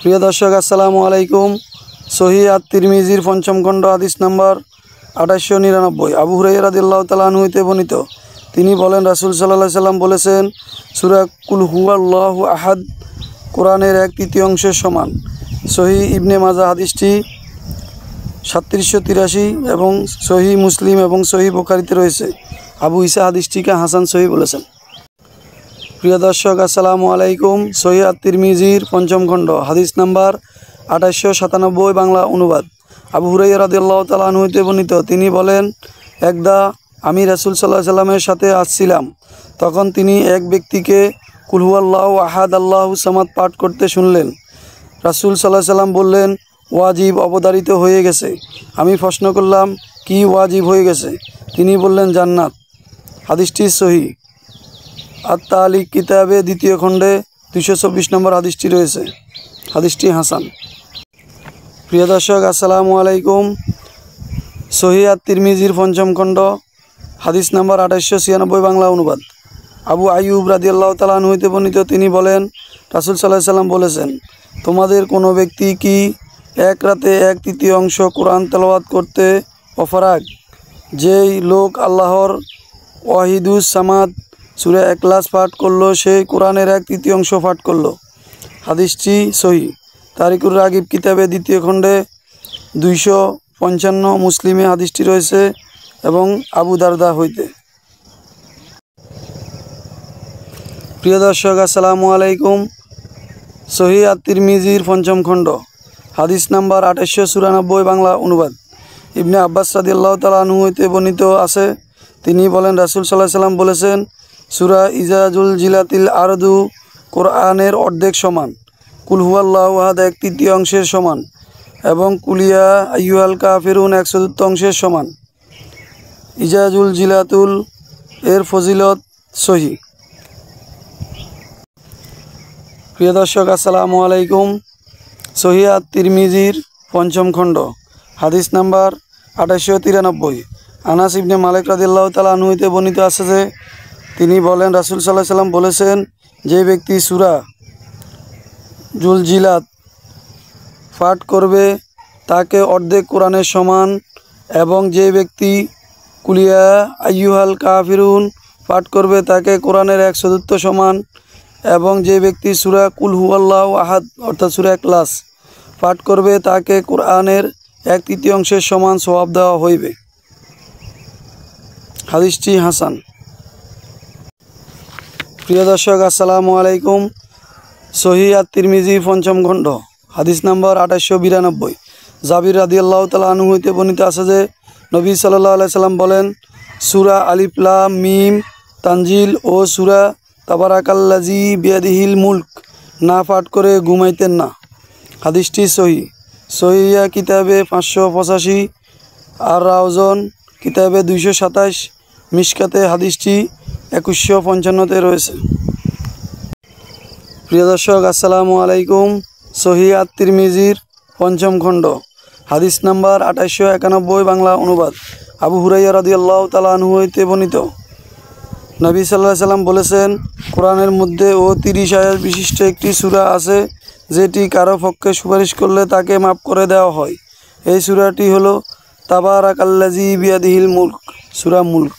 প্রিয় দর্শক, আসসালামু আলাইকুম। সহিহ আত-তিরমিজির পঞ্চম খণ্ড হাদিস নাম্বার 2899 আবু হুরায়রা রাদিয়াল্লাহু তাআলা আনহু হতে বর্ণিত। তিনি বলেন, রাসূল সাল্লাল্লাহু আলাইহি সাল্লাম বলেছেন, সূরা কুল হুয়াল্লাহু আহাদ কোরআনের 1/3 সমান। সহিহ ইবনে মাজাহ হাদিসটি 3783 এবং সহিহ মুসলিম এবং সহিহ বুখারীতে রয়েছে। আবু ঈসা হাদিসটিকে হাসান সহিহ বলেছেন। প্রিয় দর্শক, আসসালামু আলাইকুম। সহিহ আত-তিরমিজির পঞ্চম খণ্ড হাদিস নাম্বার 2897 বাংলা অনুবাদ। আবু হুরায়রা রাদিয়াল্লাহু তাআলা আনহু হতে বর্ণিত। তিনি বলেন, একদা আমি রাসূল সাল্লাল্লাহু আলাইহি সাল্লামের সাথে আসছিলাম। তখন তিনি এক ব্যক্তিকে কুল হুয়াল্লাহু আহাদ আল্লাহু সামাদ পাঠ করতে শুনলেন। রাসূল সাল্লাল্লাহু আলাইহি সাল্লাম বললেন, ওয়াজিব অবধারিত হয়ে গেছে। আমি প্রশ্ন করলাম, কি ওয়াজিব হয়ে গেছে? তিনি বললেন, জান্নাত। হাদিসটি সহিহ আত-তালিক কিতাবে 2য় খণ্ডে 224 নম্বর হাদিসটি রয়েছে। হাদিসটি হাসান। প্রিয় দর্শক, আসসালামু আলাইকুম। সহিহ আত-তিরমিজির পঞ্চম খণ্ড হাদিস নাম্বার 2896 বাংলা অনুবাদ। আবু আইয়ুব রাদিয়াল্লাহু তাআলা আনহু হতে বর্ণিত। তিনি বলেন, রাসূল সাল্লাল্লাহু আলাইহি সাল্লাম বলেছেন, তোমাদের কোনো ব্যক্তি কি এক রাতে 1/3 কোরআন তেলাওয়াত করতে অপারগ? যেই লোক আল্লাহর ওয়াহিদুস সামাদ সূরা ইখলাস পাঠ করলো, সেই কোরআনের 1/3 পাঠ করলো। হাদিসটি সহিহ তারিকুর রাগিব কিতাবে 2য় খণ্ডে 255, মুসলিমে হাদিসটি রয়েছে এবং আবু দারদা হইতে। প্রিয় দর্শক, আসসালামু আলাইকুম। সহিহ আত-তিরমিজির পঞ্চম খণ্ড হাদিস নাম্বার 2894 বাংলা অনুবাদ। ইবনে আব্বাস রাদিয়াল্লাহু তাআলা আনহু হইতে বর্ণিত আছে, তিনি বলেন, রাসূল সাল্লাল্লাহু আলাইহি সাল্লাম বলেছেন, সূরা ইজা জুলজিলাতিল আরদু কোরআনের অর্ধেক সমান, কুল হুয়াল্লাহু আহাদ 1/3 সমান এবং কুলিয়া আইয়ুহাল কাফিরুন 1/4 সমান। ইজা জুলজিলাতুল এর ফজিলত সহিহ। প্রিয় দর্শক, আসসালামু আলাইকুম। সহিহ আত-তিরমিজির পঞ্চম খণ্ড হাদিস নাম্বার 2893 আনাস ইবনে মালিক রাদিয়াল্লাহু তাআলা আনহু হতে বর্ণিত আছে যে, তিনি বলেন, রাসূল সাল্লাল্লাহু আলাইহি সাল্লাম বলেছেন, যে ব্যক্তি সূরা জুলজিলাত পাঠ করবে তাকে অর্ধেক কোরআনের সমান, এবং যে ব্যক্তি কুলিয়া আইয়ুহাল কাফিরুন পাঠ করবে তাকে কোরআনের 1/4 সমান, এবং যে ব্যক্তি সূরা কুল হুয়াল্লাহু আহাদ অর্থাৎ সূরা ইখলাস পাঠ করবে তাকে কোরআনের 1/3 সমান সওয়াব দেওয়া হইবে। হাদিসটি হাসান। প্রিয় দর্শক, আসসালামু আলাইকুম। সহিহ আত-তিরমিজি পঞ্চম খণ্ড হাদিস নাম্বার 2892 জাবির রাদিয়াল্লাহু তাআলা আনহু হতে বর্ণিত আছে যে, নবী সাল্লাল্লাহু আলাইহি সাল্লাম বলেন, সূরা আলিফ লাম মিম তানজিল ও সূরা তাবারাকাল্লাযী বিয়াদিহিল মুলক না পাঠ করে ঘুমাইতেন না। হাদিসটি সহিহ সহিহ কিতাবে 585 আর রাওজন কিতাবে 227, মিশকাতে হাদিসটি 2155-তে রয়েছে। প্রিয় দর্শক, আসসালামু আলাইকুম। সহিহ আত-তিরমিজির পঞ্চম খণ্ড হাদিস নাম্বার 2891 বাংলা অনুবাদ। আবু হুরায়রা রাদিয়াল্লাহু তাআলা আনহু হতে বর্ণিত, নবী সাল্লাল্লাহু আলাইহি সাল্লাম বলেছেন, কোরআনের মধ্যে 30 আয়াত বিশিষ্ট একটি সূরা আছে, যেটি কারো পক্ষে সুপারিশ করলে তাকে মাফ করে দেওয়া হয়। এই সূরাটি হলো তাবারাকাল্লাযী বিয়াদিহিল মুলক, সূরা মুলক।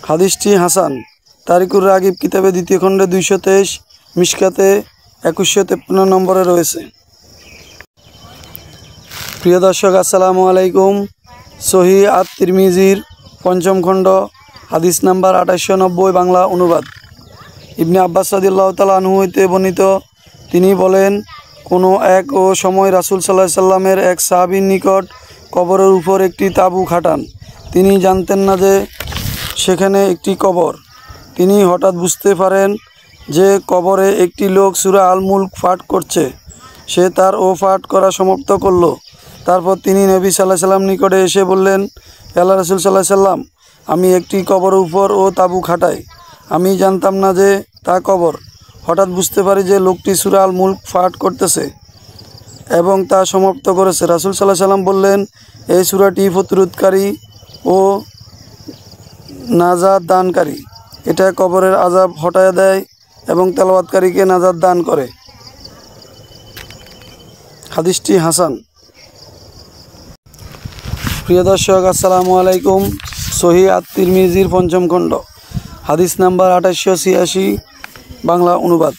হাদিসটি হাসান। তারিকুর রাগিব কিতাবে 2য় খণ্ডে 223, মিশকাতে 2153 নম্বরে রয়েছে। প্রিয় দর্শক, আসসালামু আলাইকুম। সহিহ আত-তিরমিজির পঞ্চম খণ্ড হাদিস নাম্বার 2890 বাংলা অনুবাদ। ইবনে আব্বাস রাদিয়াল্লাহু তাআলা আনহু হতে বর্ণিত, তিনি বলেন, কোনো এক ও সময় রাসূল সাল্লাল্লাহু আলাইহি সাল্লামের এক সাহাবীর নিকট কবরের উপর একটি তাঁবু খাটান। তিনি জানতেন না যে সেখানে একটি কবর। তিনি হঠাৎ বুঝতে পারেন যে কবরে একটি লোক সূরা আল মুলক পাঠ করছে। সে তার পাঠ করা সমাপ্ত করল। তারপর তিনি নবী সাল্লাল্লাহু আলাইহি সাল্লাম নিকটে এসে বললেন, আল্লাহ রাসূল সাল্লাল্লাহু আলাইহি সাল্লাম, আমি একটি কবরের উপর তাঁবু খাটাই। আমি জানতাম না যে তা কবর। হঠাৎ বুঝতে পারি যে লোকটি সূরা আল মুলক পাঠ করতেছে এবং তা সমাপ্ত করেছে। রাসূল সাল্লাল্লাহু আলাইহি সাল্লাম বললেন, এই সূরাটি প্রতিরোধকারী ও নাজাত দানকারী। এটা কবরের আযাব হটায় দেয় এবং তেলাওয়াতকারীকে নাজাত দান করে। হাদিসটি হাসান। প্রিয় দর্শক আসসালামু আলাইকুম। সহিহ আত-তিরমিজির পঞ্চম খণ্ড হাদিস নাম্বার 2886 বাংলা অনুবাদ।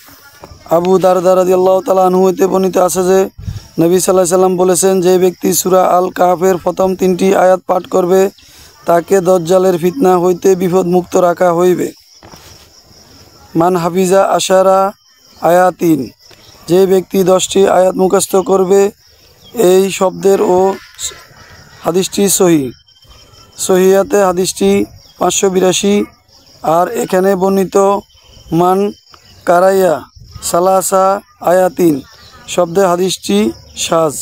আবু দারদা রাদিয়াল্লাহু তাআলা আনহু হতে বর্ণিত আছে যে নবী সাল্লাল্লাহু আলাইহি সাল্লাম বলেছেন, যে ব্যক্তি সূরা আল কাহফের প্রথম 3টি আয়াত পাঠ করবে তাকে দজ্জালের ফিতনা হইতে বিপদমুক্ত রাখা হইবে। মান হাফিজা আশারা আয়াতিন, যে ব্যক্তি 10টি আয়াত মুখস্থ করবে। এই শব্দের ও হাদিসটি সহিহাতে হাদিসটি 582, আর এখানে বর্ণিত মান কারাইয়া সালাসা আয়াতিন শব্দে হাদিসটি শাজ।